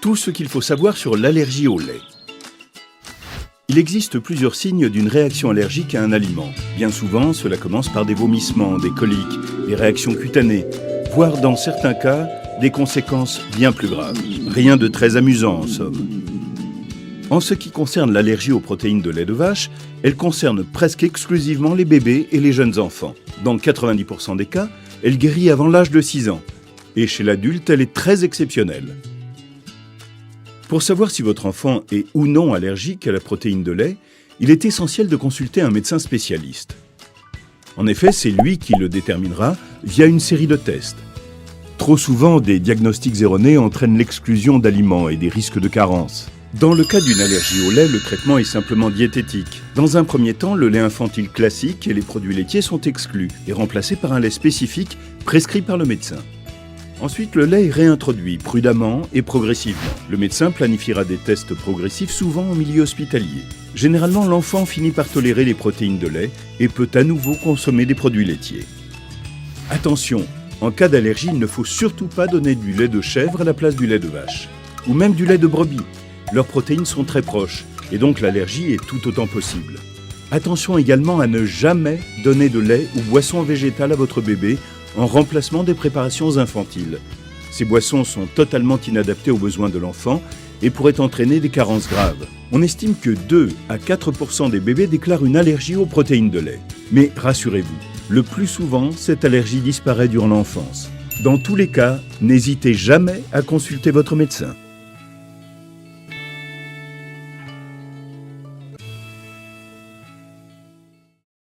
Tout ce qu'il faut savoir sur l'allergie au lait. Il existe plusieurs signes d'une réaction allergique à un aliment. Bien souvent, cela commence par des vomissements, des coliques, des réactions cutanées, voire dans certains cas, des conséquences bien plus graves. Rien de très amusant en somme. En ce qui concerne l'allergie aux protéines de lait de vache, elle concerne presque exclusivement les bébés et les jeunes enfants. Dans 90% des cas, elle guérit avant l'âge de 6 ans. Et chez l'adulte, elle est très exceptionnelle. Pour savoir si votre enfant est ou non allergique à la protéine de lait, il est essentiel de consulter un médecin spécialiste. En effet, c'est lui qui le déterminera via une série de tests. Trop souvent, des diagnostics erronés entraînent l'exclusion d'aliments et des risques de carence. Dans le cas d'une allergie au lait, le traitement est simplement diététique. Dans un premier temps, le lait infantile classique et les produits laitiers sont exclus et remplacés par un lait spécifique prescrit par le médecin. Ensuite, le lait est réintroduit prudemment et progressivement. Le médecin planifiera des tests progressifs, souvent en milieu hospitalier. Généralement, l'enfant finit par tolérer les protéines de lait et peut à nouveau consommer des produits laitiers. Attention, en cas d'allergie, il ne faut surtout pas donner du lait de chèvre à la place du lait de vache, ou même du lait de brebis. Leurs protéines sont très proches, et donc l'allergie est tout autant possible. Attention également à ne jamais donner de lait ou boisson végétale à votre bébé en remplacement des préparations infantiles. Ces boissons sont totalement inadaptées aux besoins de l'enfant et pourraient entraîner des carences graves. On estime que 2 à 4% des bébés déclarent une allergie aux protéines de lait. Mais rassurez-vous, le plus souvent, cette allergie disparaît durant l'enfance. Dans tous les cas, n'hésitez jamais à consulter votre médecin.